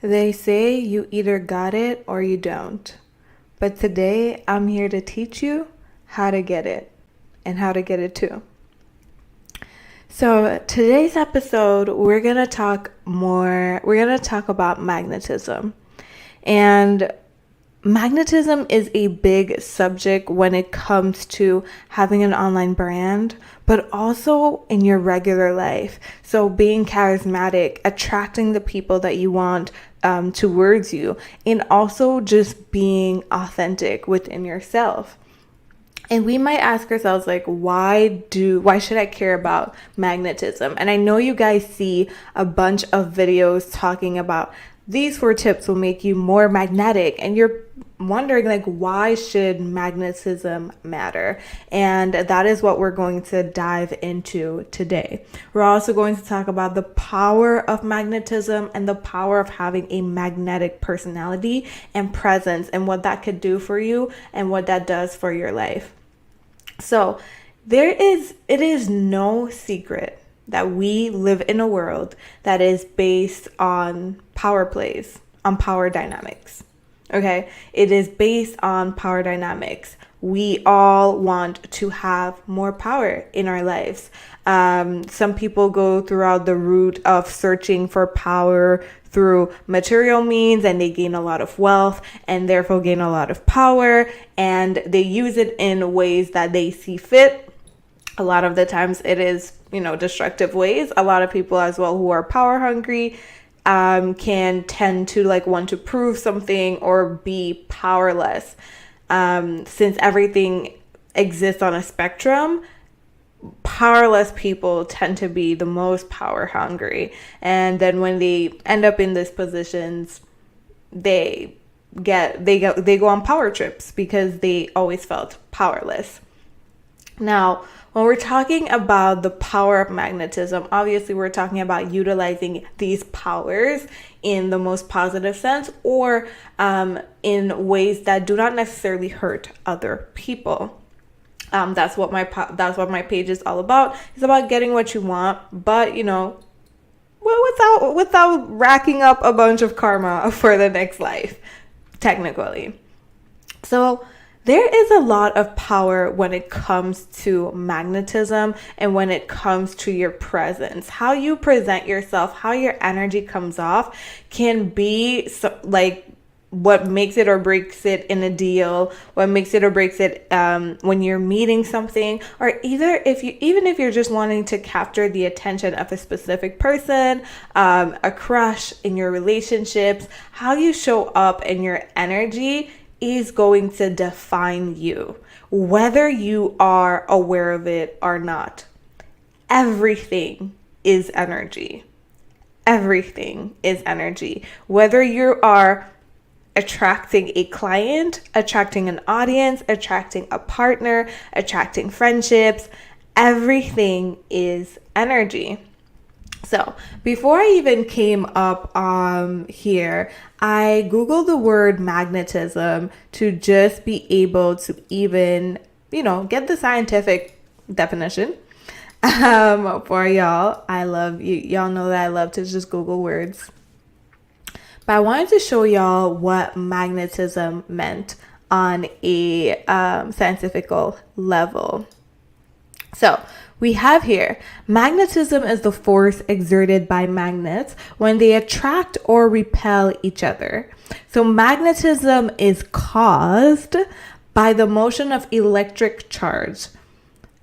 They say you either got it or you don't. But today I'm here to teach you how to get it and how to get it too. So, today's episode, we're going to talk about magnetism. And magnetism is a big subject when it comes to having an online brand, but also in your regular life. So being charismatic, attracting the people that you want towards you, and also just being authentic within yourself. And we might ask ourselves, like, why should I care about magnetism? And I know you guys see a bunch of videos talking about these 4 tips will make you more magnetic, and you're wondering, like, why should magnetism matter? And that is what we're going to dive into today. We're also going to talk about the power of magnetism and the power of having a magnetic personality and presence, and what that could do for you and what that does for your life. So it is no secret that we live in a world that is based on power plays, on power dynamics. Okay, it is based on power dynamics. We all want to have more power in our lives. Some people go throughout the route of searching for power through material means, and they gain a lot of wealth and therefore gain a lot of power, and they use it in ways that they see fit. A lot of the times it is, destructive ways. A lot of people as well who are power hungry can tend to want to prove something or be powerless. Since everything exists on a spectrum, powerless people tend to be the most power hungry. And then when they end up in these positions, they go on power trips because they always felt powerless. Now, when we're talking about the power of magnetism, obviously we're talking about utilizing these powers in the most positive sense, or in ways that do not necessarily hurt other people. That's what my page is all about. It's about getting what you want, but without racking up a bunch of karma for the next life, technically. So there is a lot of power when it comes to magnetism and when it comes to your presence. How you present yourself, how your energy comes off can be what makes it or breaks it in a deal, what makes it or breaks it when you're meeting something, or even if you're just wanting to capture the attention of a specific person, a crush in your relationships. How you show up in your energy is going to define you, whether you are aware of it or not. Everything is energy. Everything is energy. Whether you are attracting a client, attracting an audience, attracting a partner, attracting friendships, everything is energy. So before I even came up here, I Googled the word magnetism to just be able to even, get the scientific definition for y'all. I love you. Y'all know that I love to just Google words. But I wanted to show y'all what magnetism meant on a scientific level. So we have here, magnetism is the force exerted by magnets when they attract or repel each other. So magnetism is caused by the motion of electric charge.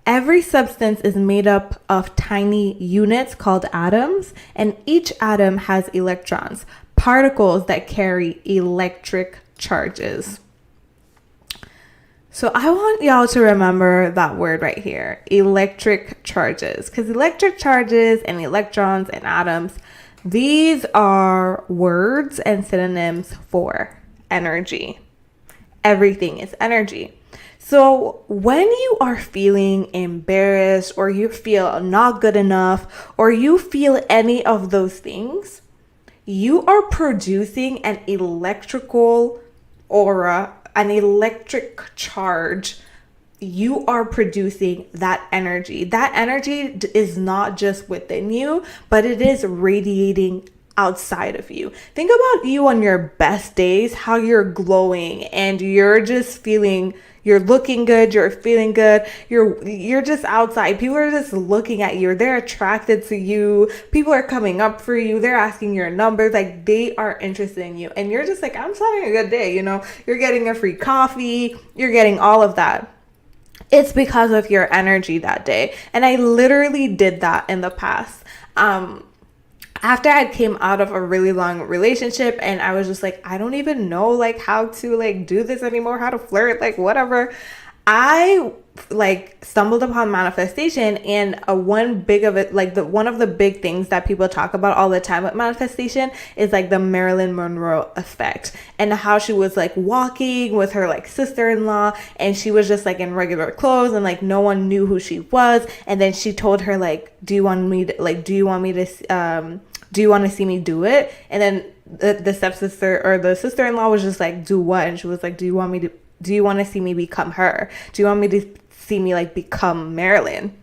Every substance is made up of tiny units called atoms, and each atom has electrons, particles that carry electric charges. So I want y'all to remember that word right here, electric charges, because electric charges and electrons and atoms, these are words and synonyms for energy. Everything is energy. So when you are feeling embarrassed, or you feel not good enough, or you feel any of those things, you are producing an electrical aura, an electric charge. You are producing that energy. That energy is not just within you, but it is radiating outside of you. Think about you on your best days, how you're glowing and you're just feeling, you're looking good, you're feeling good, you're just outside. People are just looking at you. They're attracted to you. People are coming up for you. They're asking your numbers. Like, they are interested in you. And you're just like, I'm just having a good day, you know? You're getting a free coffee. You're getting all of that. It's because of your energy that day. And I literally did that in the past. After I came out of a really long relationship and I was just like, I don't even know like how to like do this anymore, how to flirt, like whatever. I like stumbled upon manifestation, and one of the big things that people talk about all the time with manifestation is like the Marilyn Monroe effect, and how she was like walking with her like sister-in-law, and she was just like in regular clothes and like no one knew who she was, and then she told her like, do you want to see me do it? And then the stepsister or the sister-in-law was just like, do what? And she was like, do you want to see me become her? Do you want me to see me like become Marilyn?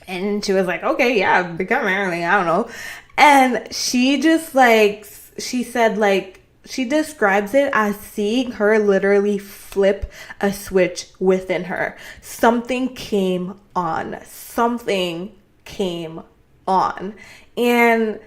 And she was like, okay, yeah, become Marilyn. I don't know. And she just like, she said like, she describes it as seeing her literally flip a switch within her. Something came on. And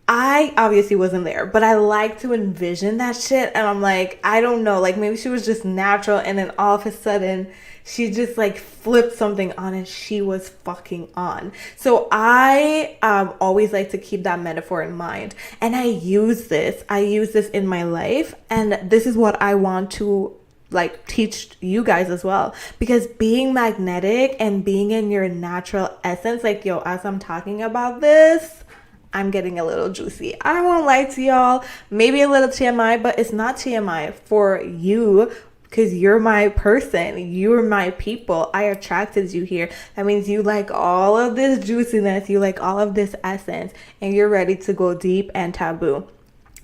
I obviously wasn't there, but I like to envision that shit. And I'm like, I don't know, like maybe she was just natural. And then all of a sudden she just like flipped something on and she was fucking on. So I always like to keep that metaphor in mind. And I use this in my life. And this is what I want to like teach you guys as well, because being magnetic and being in your natural essence, like yo, as I'm talking about this, I'm getting a little juicy. I won't lie to y'all. Maybe a little TMI, but it's not TMI for you because you're my person. You're my people. I attracted you here. That means you like all of this juiciness. You like all of this essence, and you're ready to go deep and taboo.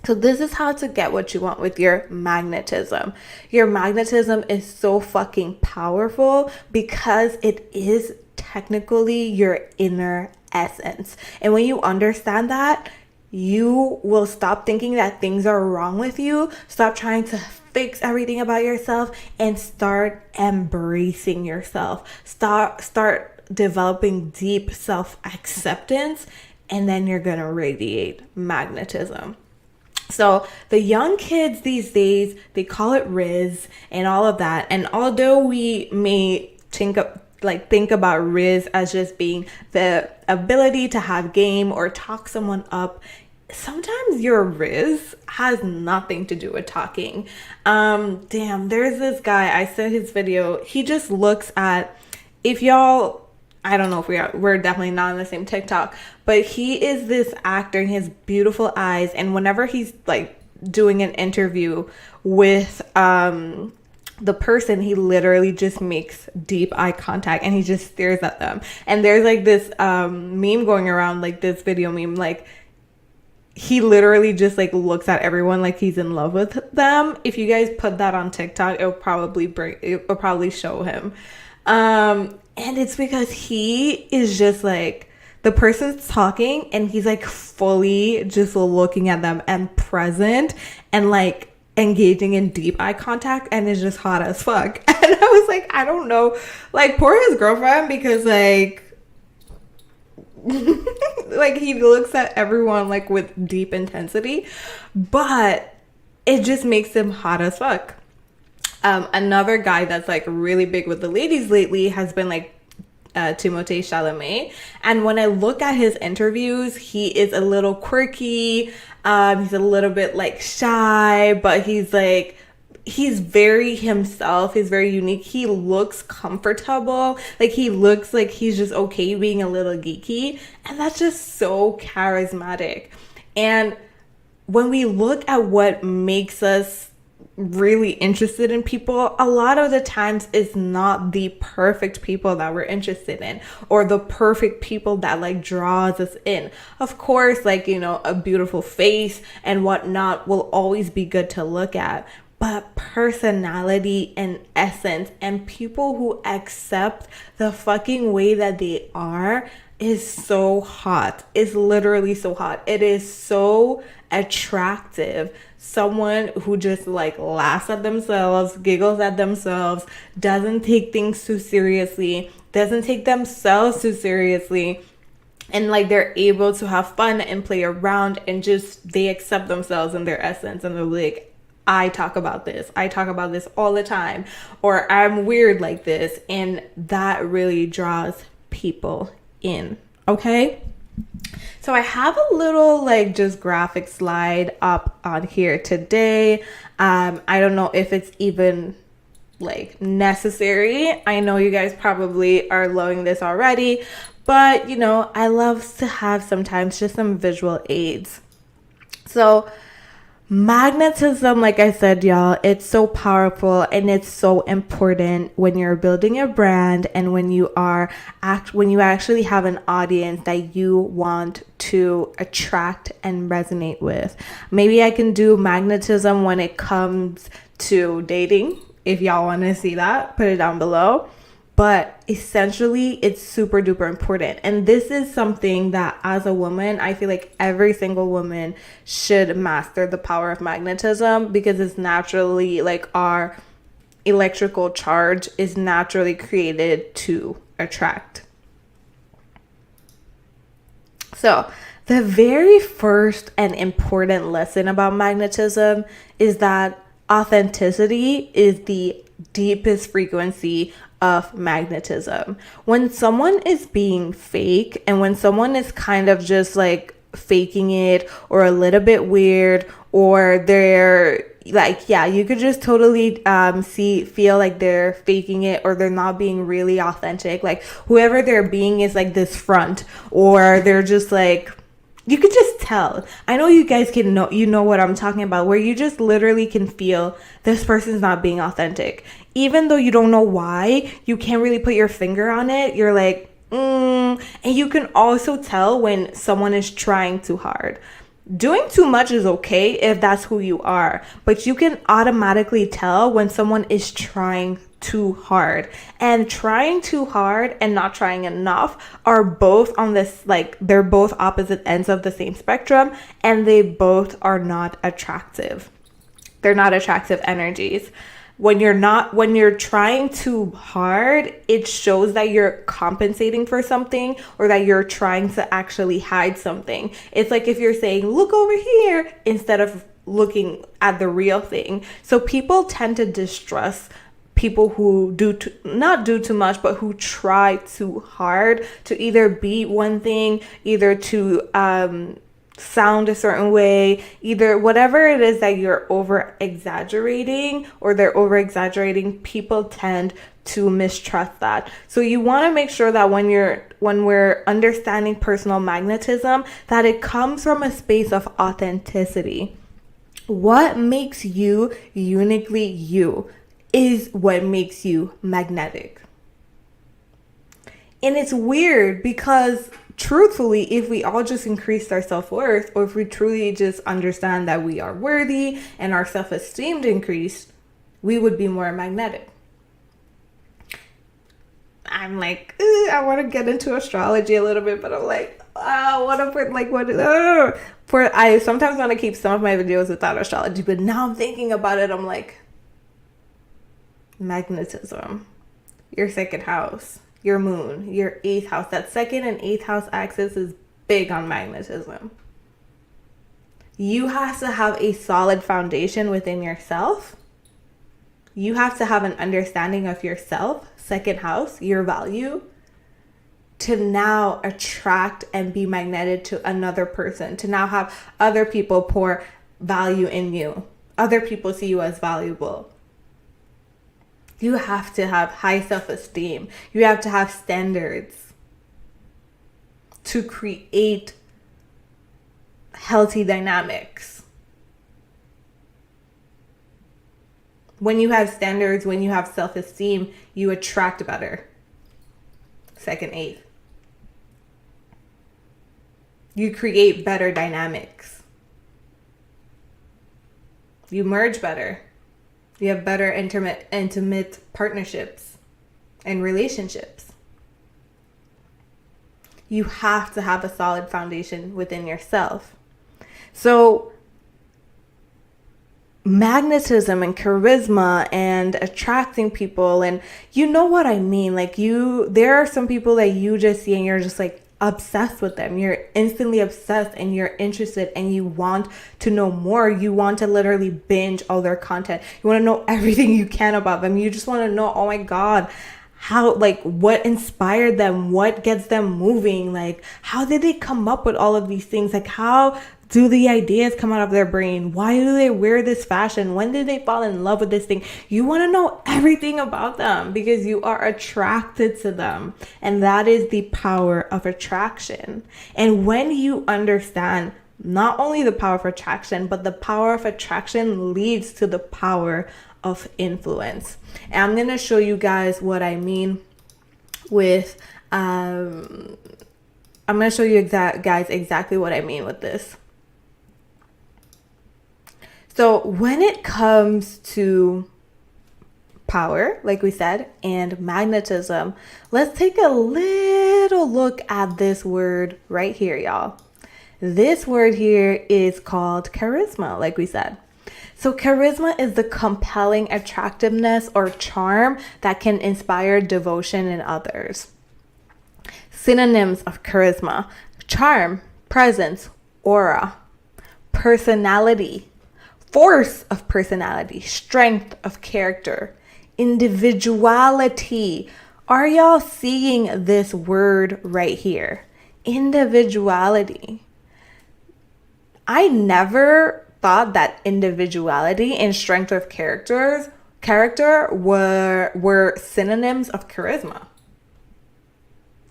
So this is how to get what you want with your magnetism. Your magnetism is so fucking powerful because it is technically your inner essence. And when you understand that, you will stop thinking that things are wrong with you, stop trying to fix everything about yourself, and start embracing yourself. Start developing deep self-acceptance, and then you're gonna radiate magnetism. So the young kids these days, they call it Riz and all of that. And although we may think about Riz as just being the ability to have game or talk someone up, sometimes your Riz has nothing to do with talking. There's this guy, I saw his video. He just looks at, if y'all, I don't know if we're definitely not on the same TikTok, but he is this actor and he has beautiful eyes. And whenever he's like doing an interview with the person, he literally just makes deep eye contact and he just stares at them. And there's like this meme going around, like this video meme, like he literally just like looks at everyone like he's in love with them. If you guys put that on TikTok, it'll probably show him. And it's because he is just like, the person's talking and he's like fully just looking at them and present and like engaging in deep eye contact, and it's just hot as fuck. And I was like, I don't know, like poor his girlfriend, because like like he looks at everyone like with deep intensity, but it just makes him hot as fuck. Another guy that's like really big with the ladies lately has been like Timothée Chalamet. And when I look at his interviews, he is a little quirky. He's a little bit like shy, but he's very himself. He's very unique. He looks comfortable. Like he looks like he's just okay being a little geeky. And that's just so charismatic. And when we look at what makes us really interested in people, a lot of the times it's not the perfect people that we're interested in or the perfect people that like draws us in. Of course, like, you know, a beautiful face and whatnot will always be good to look at, but personality and essence and people who accept the fucking way that they are, is so hot. It's literally so hot. It is so attractive. Someone who just like laughs at themselves, giggles at themselves, doesn't take things too seriously, doesn't take themselves too seriously, and like they're able to have fun and play around and just they accept themselves and their essence, and they're like, I talk about this. I talk about this all the time, or I'm weird like this, and that really draws people in. Okay? So I have a little like just graphic slide up on here today. I don't know if it's even like necessary. I know you guys probably are loving this already, but you know, I love to have sometimes just some visual aids. So magnetism, like I said, y'all, it's so powerful and it's so important when you're building a brand and when you actually have an audience that you want to attract and resonate with. Maybe I can do magnetism when it comes to dating. If y'all want to see that, put it down below. But essentially, it's super duper important. And this is something that as a woman, I feel like every single woman should master the power of magnetism, because it's naturally like our electrical charge is naturally created to attract. So the very first and important lesson about magnetism is that authenticity is the deepest frequency of magnetism. When someone is being fake and when someone is kind of just like faking it or a little bit weird, or they're like, yeah, you could just totally feel like they're faking it, or they're not being really authentic. Like whoever they're being is like this front, or they're just like, you could just tell. I know you guys can know, you know what I'm talking about, where you just literally can feel this person's not being authentic. Even though you don't know why, you can't really put your finger on it. You're like, and you can also tell when someone is trying too hard. Doing too much is okay if that's who you are, but you can automatically tell when someone is trying too hard. And trying too hard and not trying enough are both on this, like, they're both opposite ends of the same spectrum, and they both are not attractive. They're not attractive energies. When you're trying too hard, it shows that you're compensating for something, or that you're trying to actually hide something. It's like if you're saying, look over here, instead of looking at the real thing. So people tend to distrust people who not do too much, but who try too hard to either be one thing, either to sound a certain way, either whatever it is that you're over exaggerating or they're over exaggerating, people tend to mistrust that. So you want to make sure that when we're understanding personal magnetism, that it comes from a space of authenticity. What makes you uniquely you is what makes you magnetic. And it's weird because truthfully, if we all just increased our self-worth, or if we truly just understand that we are worthy and our self-esteem increased, we would be more magnetic. I'm like, I want to get into astrology a little bit, but I'm like, I sometimes want to keep some of my videos without astrology, but now I'm thinking about it, I'm like, magnetism, your second house, your moon, your 8th house. That 2nd and 8th house axis is big on magnetism. You have to have a solid foundation within yourself. You have to have an understanding of yourself, 2nd house, your value, to now attract and be magneted to another person, to now have other people pour value in you. Other people see you as valuable. You have to have high self-esteem. You have to have standards to create healthy dynamics. When you have standards, when you have self-esteem, you attract better. 2nd, 8th. You create better dynamics. You merge better. You have better intimate partnerships and relationships. you have to have a solid foundation within yourself. So magnetism and charisma and attracting people, and you know what I mean, like there are some people that you just see and you're just like obsessed with them. You're instantly obsessed and you're interested and you want to know more. You want to literally binge all their content. You want to know everything you can about them. You just want to know, oh my God, how, like, what inspired them, what gets them moving, like how did they come up with all of these things, like how do the ideas come out of their brain, why do they wear this fashion, when did they fall in love with this thing. You want to know everything about them because you are attracted to them, and that is the power of attraction. And when you understand not only the power of attraction, but the power of attraction leads to the power of influence. And I'm going to show you guys what I mean with I'm going to show you guys exactly what I mean with this. So when it comes to power, like we said, and magnetism, let's take a little look at this word right here, y'all. This word here is called charisma, like we said. So charisma is the compelling attractiveness or charm that can inspire devotion in others. Synonyms of charisma: charm, presence, aura, personality, force of personality, strength of character, individuality. Are y'all seeing this word right here? Individuality. I never thought that individuality and strength of character were synonyms of charisma,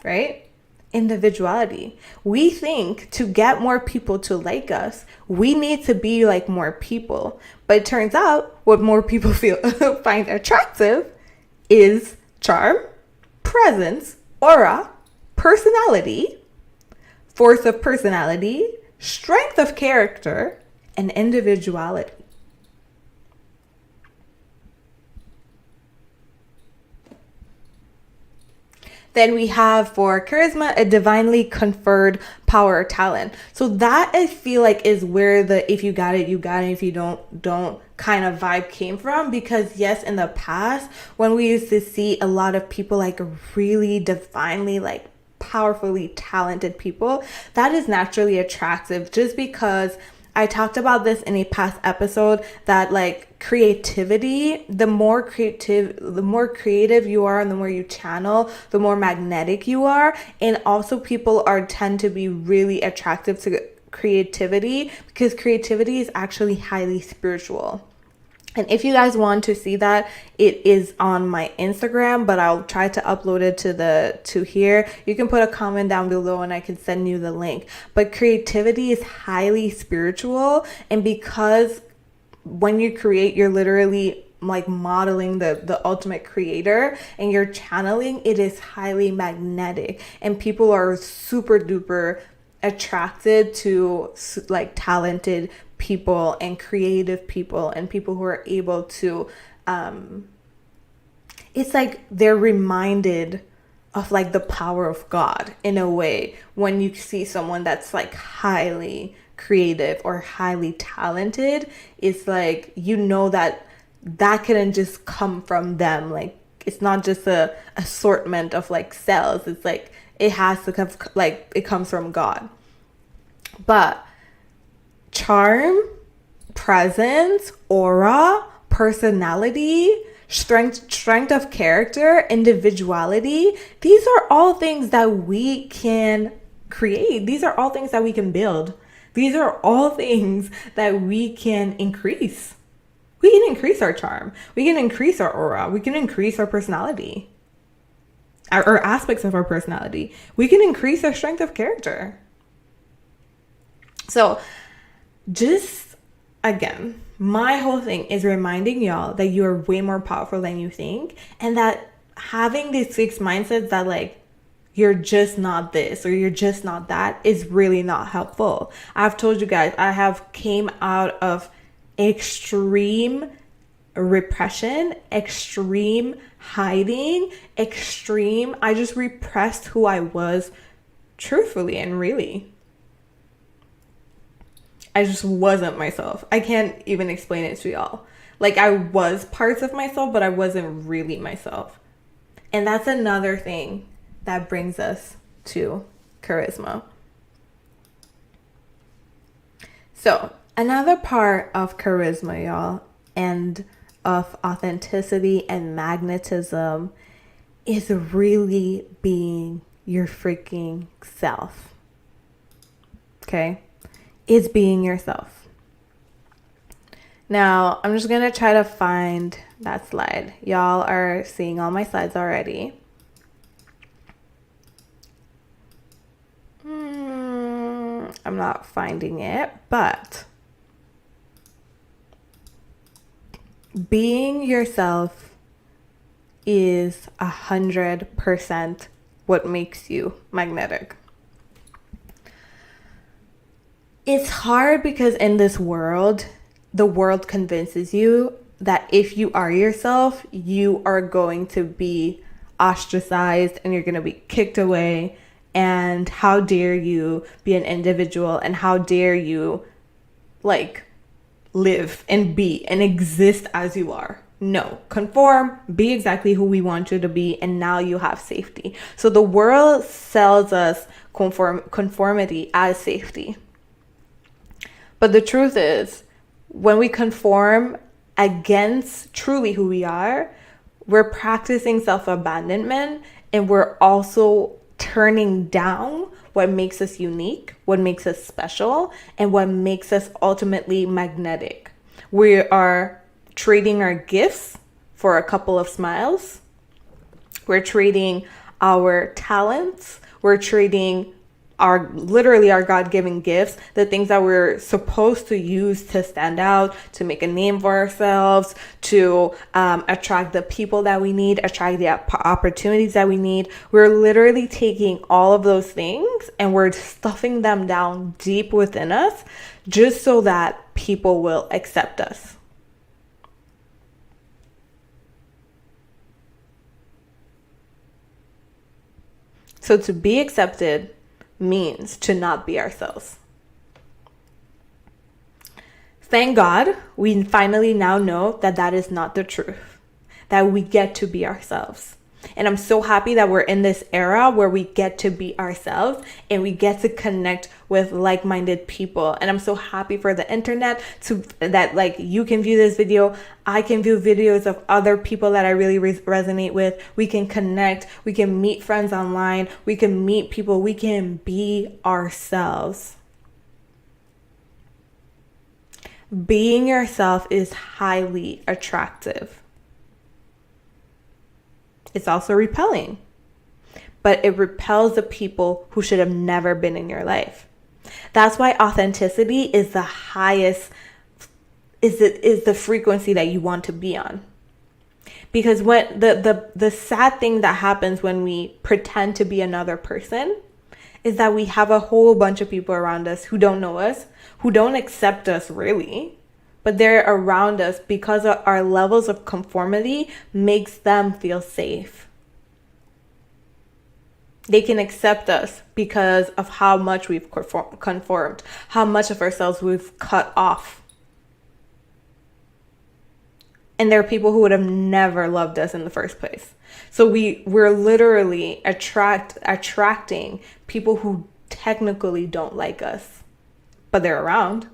right? Individuality. We think to get more people to like us, we need to be like more people. But it turns out what more people find attractive is charm, presence, aura, personality, force of personality, strength of character, and individuality. Then we have for charisma, a divinely conferred power or talent. So that I feel like is where the if you got it, you got it. If you don't kind of vibe came from. Because yes, in the past, when we used to see a lot of people like really divinely, like powerfully talented people, that is naturally attractive just because I talked about this in a past episode that like creativity, the more creative you are and the more you channel, the more magnetic you are. And also people tend to be really attractive to creativity because creativity is actually highly spiritual. And if you guys want to see that, it is on my Instagram, but I'll try to upload it to here. You can put a comment down below and I can send you the link. But creativity is highly spiritual, and because when you create, you're literally like modeling the ultimate creator and you're channeling, it is highly magnetic, and people are super duper attracted to like talented people and creative people and people who are able to it's like they're reminded of like the power of God in a way when you see someone that's like highly creative or highly talented. It's like, you know, that couldn't just come from them. Like it's not just a assortment of like cells. It's like it has to come, like it comes from God. But charm, presence, aura, personality, strength of character, individuality, these are all things that we can create. These are all things that we can build. These are all things that we can increase. We can increase our charm. We can increase our aura. We can increase our personality, or aspects of our personality. We can increase our strength of character. So just again, my whole thing is reminding y'all that you are way more powerful than you think, and that having these fixed mindsets that like you're just not this or you're just not that is really not helpful. I've told you guys, I have came out of extreme repression, extreme hiding, I just repressed who I was truthfully and really. I just wasn't myself. I can't even explain it to y'all. Like, I was parts of myself, but I wasn't really myself. And that's another thing that brings us to charisma. So, another part of charisma, y'all, and of authenticity and magnetism is really being your freaking self. Okay? It's being yourself. Now, I'm just going to try to find that slide. Y'all are seeing all my slides already. I'm not finding it, but being yourself is 100% what makes you magnetic. It's hard because in this world, the world convinces you that if you are yourself, you are going to be ostracized and you're going to be kicked away. And how dare you be an individual, and how dare you like live and be and exist as you are. No, conform, be exactly who we want you to be, and now you have safety. So the world sells us conformity as safety. But the truth is, when we conform against truly who we are, we're practicing self-abandonment, and we're also turning down what makes us unique, what makes us special, and what makes us ultimately magnetic. We are trading our gifts for a couple of smiles. We're trading our talents. We're trading our God-given gifts, the things that we're supposed to use to stand out, to make a name for ourselves, to attract the people that we need, attract the opportunities that we need. We're literally taking all of those things and we're stuffing them down deep within us just so that people will accept us. So to be accepted means to not be ourselves. Thank God we finally now know that that is not the truth, that we get to be ourselves. And I'm so happy that we're in this era where we get to be ourselves and we get to connect with like-minded people. And I'm so happy for the internet that like you can view this video. I can view videos of other people that I really resonate with. We can connect. We can meet friends online. We can meet people. We can be ourselves. Being yourself is highly attractive. It's also repelling, but it repels the people who should have never been in your life. That's why authenticity is the highest, is the frequency that you want to be on. Because when the sad thing that happens when we pretend to be another person is that we have a whole bunch of people around us who don't know us, who don't accept us really, but they're around us because our levels of conformity makes them feel safe. They can accept us because of how much we've conformed, how much of ourselves we've cut off. And there are people who would have never loved us in the first place. So we're literally attracting people who technically don't like us, but they're around.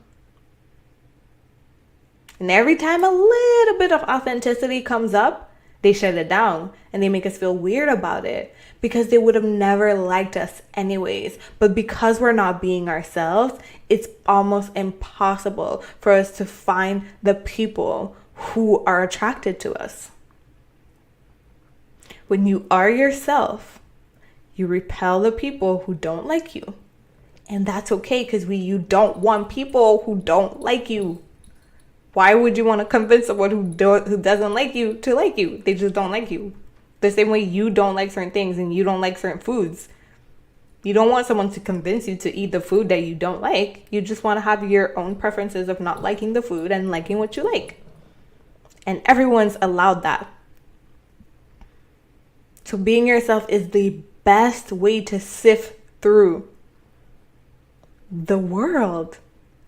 And every time a little bit of authenticity comes up, they shut it down and they make us feel weird about it because they would have never liked us anyways. But because we're not being ourselves, it's almost impossible for us to find the people who are attracted to us. When you are yourself, you repel the people who don't like you. And that's okay because you don't want people who don't like you. Why would you want to convince someone who doesn't like you to like you? They just don't like you. The same way you don't like certain things and you don't like certain foods. You don't want someone to convince you to eat the food that you don't like. You just want to have your own preferences of not liking the food and liking what you like. And everyone's allowed that. So being yourself is the best way to sift through the world.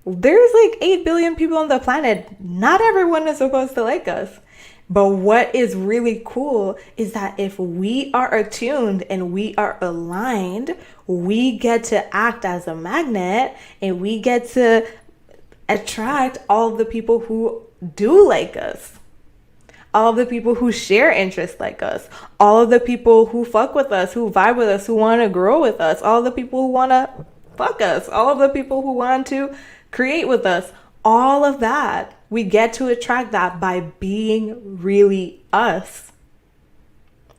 There's like 8 billion people on the planet. Not everyone is supposed to like us. But what is really cool is that if we are attuned and we are aligned, we get to act as a magnet and we get to attract all of the people who do like us. All of the people who share interests like us, all of the people who fuck with us, who vibe with us, who want to grow with us, all of the people who want to fuck us, all of the people who want to create with us, all of that. We get to attract that by being really us.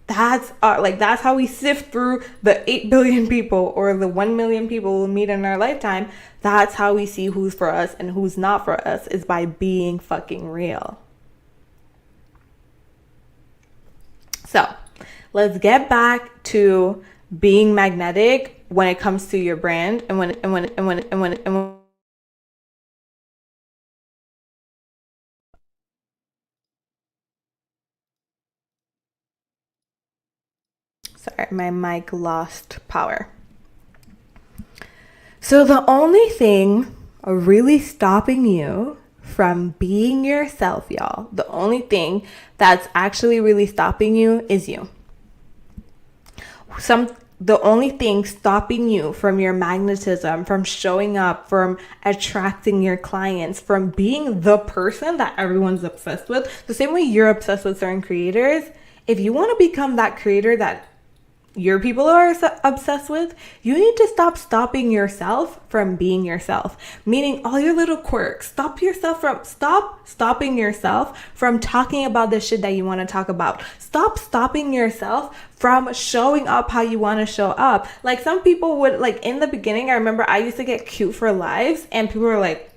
That's that's how we sift through the 8 billion people or the 1 million people we'll meet in our lifetime. That's how we see who's for us and who's not for us, is by being fucking real. So let's get back to being magnetic when it comes to your brand and when sorry, my mic lost power. So the only thing really stopping you from being yourself, y'all, the only thing that's actually really stopping you is you. The only thing stopping you from your magnetism, from showing up, from attracting your clients, from being the person that everyone's obsessed with, the same way you're obsessed with certain creators, if you want to become that creator that your people are obsessed with, you need to stop stopping yourself from being yourself. Meaning all your little quirks. Stop stopping yourself from talking about the shit that you want to talk about. Stop stopping yourself from showing up how you want to show up. Like some people would, like in the beginning, I remember I used to get cute for lives and people were like,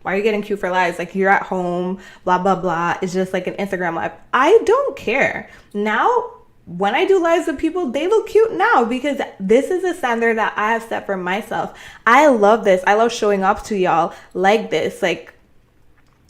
why are you getting cute for lives? Like you're at home, blah, blah, blah. It's just like an Instagram live. I don't care. Now, when I do lives with people, they look cute now because this is a standard that I have set for myself. I love this. I love showing up to y'all like this. Like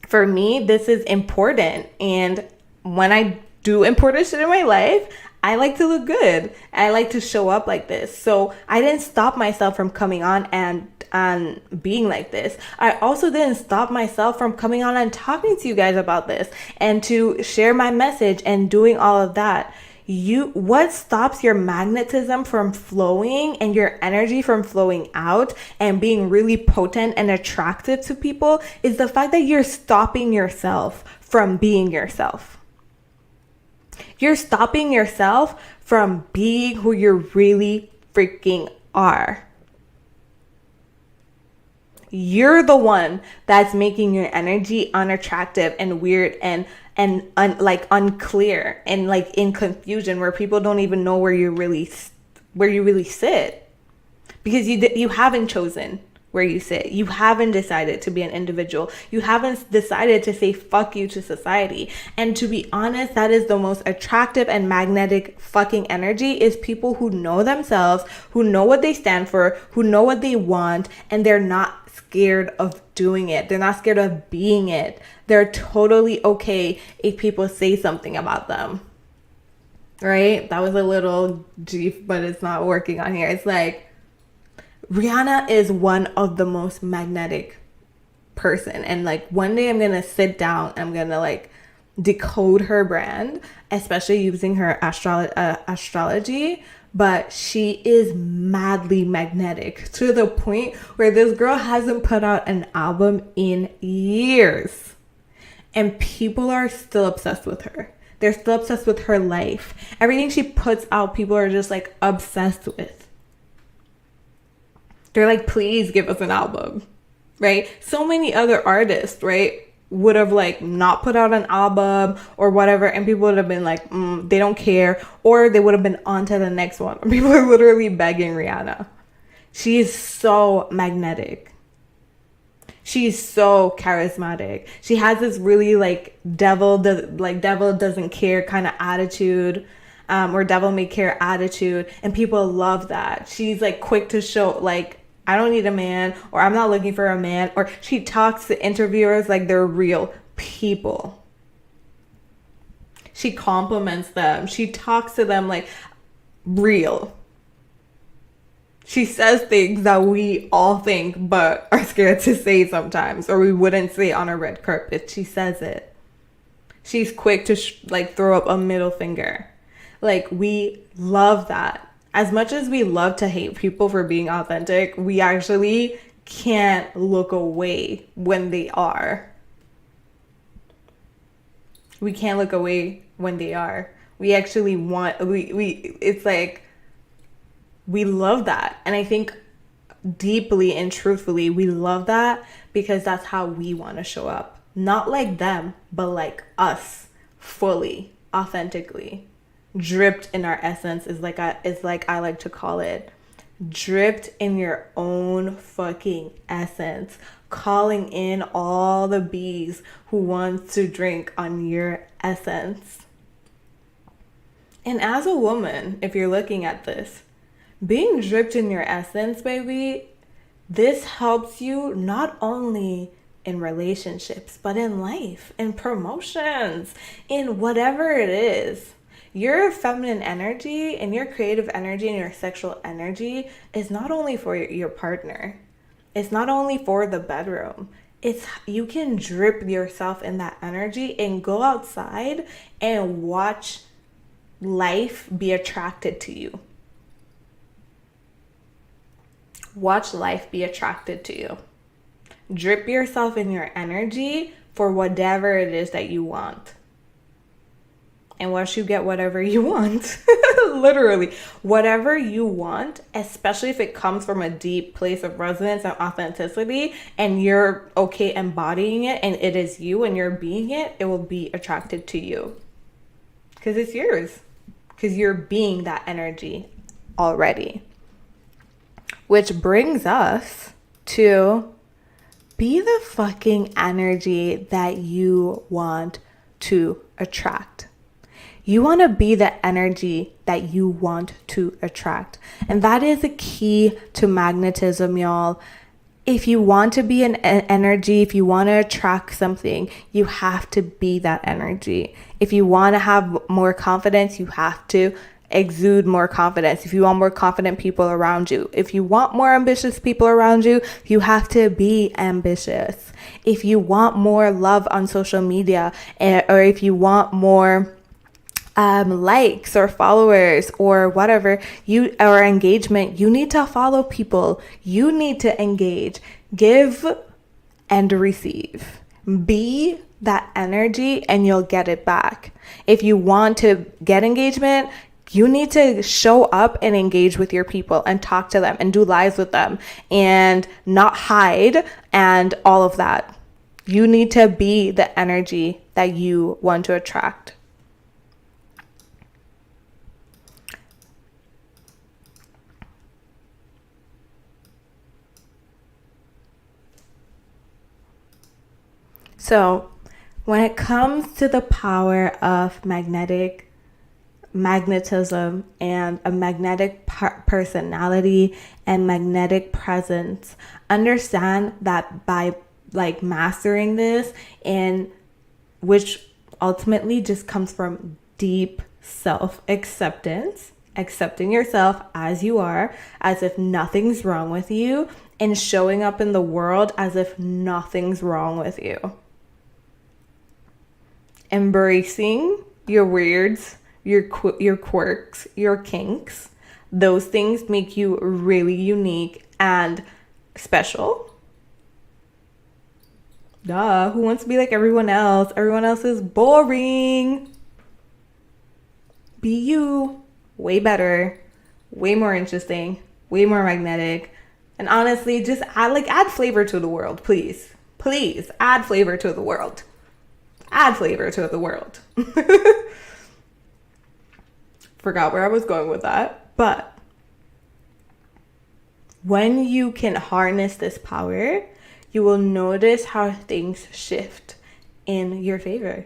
for me, this is important. And when I do important shit in my life, I like to look good. I like to show up like this. So I didn't stop myself from coming on and being like this. I also didn't stop myself from coming on and talking to you guys about this and to share my message and doing all of that. What stops your magnetism from flowing and your energy from flowing out and being really potent and attractive to people is the fact that you're stopping yourself from being yourself. You're stopping yourself from being who you really freaking are. You're the one that's making your energy unattractive and weird and unclear and like in confusion where people don't even know where you really sit because you haven't chosen where you sit. You haven't decided to be an individual. You haven't decided to say fuck you to society. And to be honest, that is the most attractive and magnetic fucking energy, is people who know themselves, who know what they stand for, who know what they want, and they're not scared of doing it. They're not scared of being it. They're totally okay if people say something about them. Right? That was a little deep, but it's not working on here. It's like, Rihanna is one of the most magnetic person. And like one day I'm going to sit down and I'm going to like decode her brand, especially using her astrology. But she is madly magnetic to the point where this girl hasn't put out an album in years. And people are still obsessed with her. They're still obsessed with her life. Everything she puts out, people are just like obsessed with. They're like, please give us an album, right? So many other artists, right, would have like not put out an album or whatever, and people would have been like, they don't care, or they would have been on to the next one. People are literally begging Rihanna. She is so magnetic. She's so charismatic. She has this really like devil doesn't care kind of attitude. Or devil may care attitude, and people love that. She's like quick to show like, I don't need a man, or I'm not looking for a man, or she talks to interviewers like they're real people. She compliments them. She talks to them like real. She says things that we all think but are scared to say sometimes, or we wouldn't say on a red carpet. She says it. She's quick to like throw up a middle finger. Like, we love that. As much as we love to hate people for being authentic, we actually can't look away when they are. We can't look away when they are. We actually want, it's like, we love that. And I think deeply and truthfully, we love that because that's how we want to show up. Not like them, but like us, fully, authentically. Dripped in our essence is like I like to call it. Dripped in your own fucking essence. Calling in all the bees who want to drink on your essence. And as a woman, if you're looking at this, being dripped in your essence, baby, this helps you not only in relationships, but in life, in promotions, in whatever it is. Your feminine energy and your creative energy and your sexual energy is not only for your partner. It's not only for the bedroom. It's, you can drip yourself in that energy and go outside and watch life be attracted to you. Watch life be attracted to you. Drip yourself in your energy for whatever it is that you want. And once you get whatever you want, literally, whatever you want, especially if it comes from a deep place of resonance and authenticity, and you're okay embodying it, and it is you, and you're being it, it will be attracted to you. Because it's yours. Because you're being that energy already. Which brings us to be the fucking energy that you want to attract. You want to be the energy that you want to attract. And that is the key to magnetism, y'all. If you want to be an energy, if you want to attract something, you have to be that energy. If you want to have more confidence, you have to exude more confidence. If you want more confident people around you, if you want more ambitious people around you, you have to be ambitious. If you want more love on social media, or if you want more likes or followers or whatever, or engagement, you need to follow people. You need to engage, give and receive. Be that energy and you'll get it back. If you want to get engagement, you need to show up and engage with your people and talk to them and do lives with them and not hide and all of that. You need to be the energy that you want to attract. So when it comes to the power of magnetism and a magnetic personality and magnetic presence, understand that by like mastering this, and which ultimately just comes from deep self-acceptance, accepting yourself as you are, as if nothing's wrong with you, and showing up in the world as if nothing's wrong with you. Embracing your weirds, your quirks, your kinks. Those things make you really unique and special. Duh, who wants to be like everyone else? Everyone else is boring. Be you. Way better, way more interesting, way more magnetic. And honestly, just add flavor to the world, please. Please add flavor to the world. Add flavor to the world. Forgot where I was going with that. But when you can harness this power, you will notice how things shift in your favor.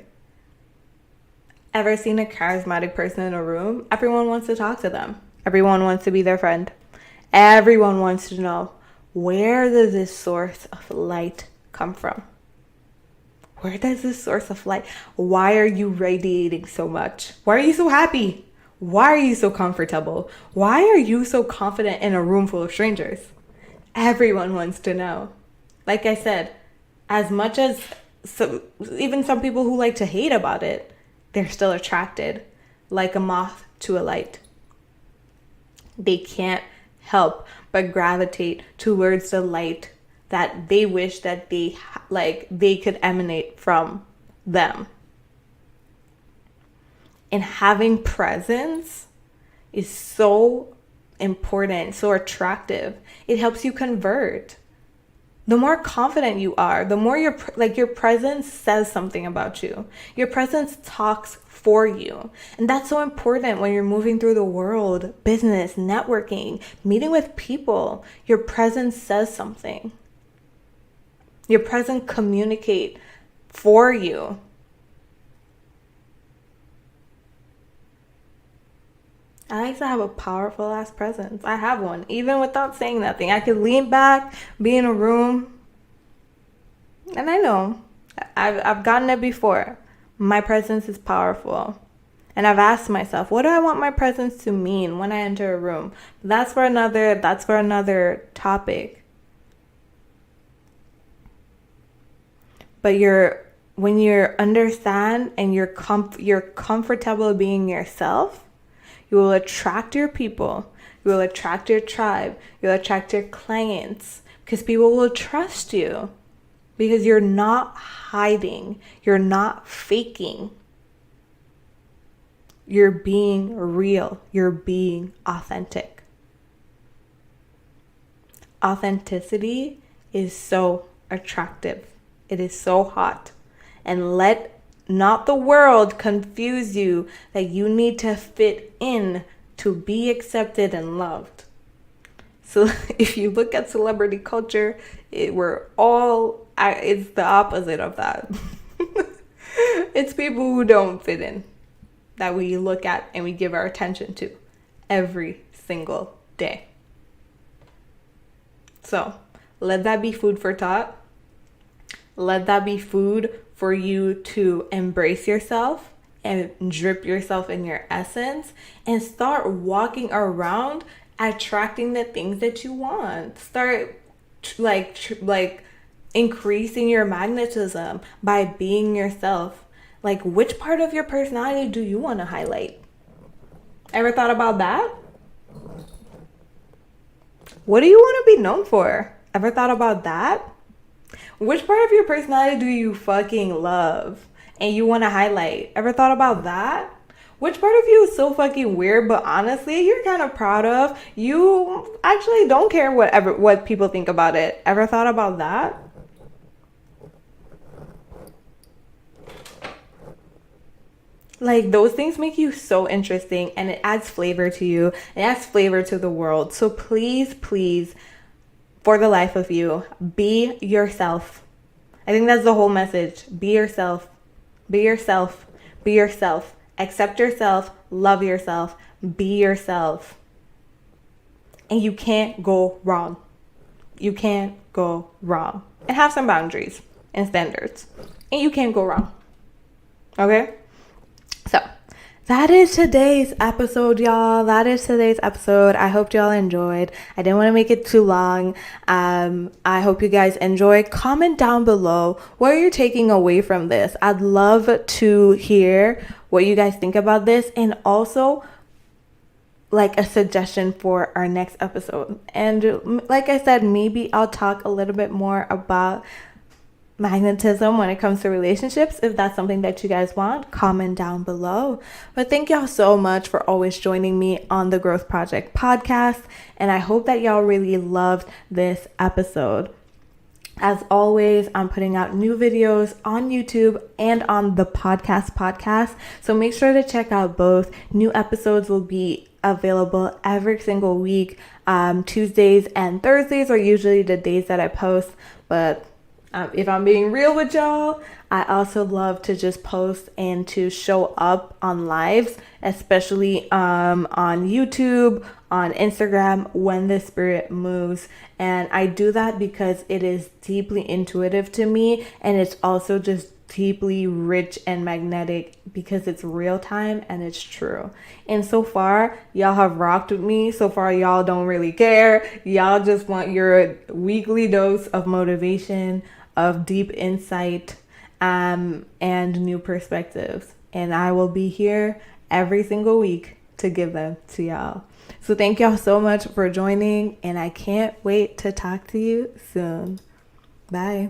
Ever seen a charismatic person in a room? Everyone wants to talk to them. Everyone wants to be their friend. Everyone wants to know, where does this source of light come from? Where does this source of light? Why are you radiating so much? Why are you so happy? Why are you so comfortable? Why are you so confident in a room full of strangers? Everyone wants to know. Like I said, as much as even some people who like to hate about it, they're still attracted like a moth to a light. They can't help but gravitate towards the light that they wish that they could emanate from them. And having presence is so important, so attractive. It helps you convert. The more confident you are, the more your presence says something about you. Your presence talks for you. And that's so important when you're moving through the world, business, networking, meeting with people. Your presence says something. Your presence communicates for you. I like to have a powerful ass presence. I have one, even without saying nothing. I could lean back, be in a room, and I know I've gotten it before. My presence is powerful, and I've asked myself, what do I want my presence to mean when I enter a room? That's for another topic. But when you understand and you're comfortable being yourself, you will attract your people. You will attract your tribe. You'll attract your clients because people will trust you because you're not hiding. You're not faking. You're being real. You're being authentic. Authenticity is so attractive. It is so hot. And let not the world confuse you that you need to fit in to be accepted and loved. So if you look at celebrity culture, it's the opposite of that. It's people who don't fit in that we look at and we give our attention to every single day. So let that be food for thought. Let that be food for you to embrace yourself and drip yourself in your essence and start walking around attracting the things that you want. Start increasing your magnetism by being yourself. Like, which part of your personality do you want to highlight? Ever thought about that? What do you want to be known for? Ever thought about that? Which part of your personality do you fucking love and you want to highlight? Ever thought about that? Which part of you is so fucking weird, but honestly, you're kind of proud of? You actually don't care what people think about it. Ever thought about that? Like, those things make you so interesting and it adds flavor to you. It adds flavor to the world. So please, please, for the life of you, be yourself. I think that's the whole message. Be yourself. Be yourself. Be yourself. Accept yourself. Love yourself. Be yourself. And you can't go wrong. You can't go wrong. And have some boundaries and standards. And you can't go wrong. Okay? So, that is today's episode, y'all. That is today's episode. I hope y'all enjoyed. I didn't want to make it too long. I hope you guys enjoy. Comment down below what you're taking away from this. I'd love to hear what you guys think about this, and also like a suggestion for our next episode. And like I said, maybe I'll talk a little bit more about magnetism when it comes to relationships. If that's something that you guys want, comment down below. But thank y'all so much for always joining me on the Growth Project podcast, and I hope that y'all really loved this episode. As always, I'm putting out new videos on YouTube and on the podcast, so make sure to check out both. New episodes will be available every single week. Tuesdays and Thursdays are usually the days that I post, but if I'm being real with y'all, I also love to just post and to show up on lives, especially on YouTube, on Instagram, when the spirit moves. And I do that because it is deeply intuitive to me, and it's also just deeply rich and magnetic because it's real time and it's true. And so far, y'all have rocked with me. So far, y'all don't really care. Y'all just want your weekly dose of motivation, of deep insight, and new perspectives. And I will be here every single week to give them to y'all. So thank y'all so much for joining, and I can't wait to talk to you soon. Bye.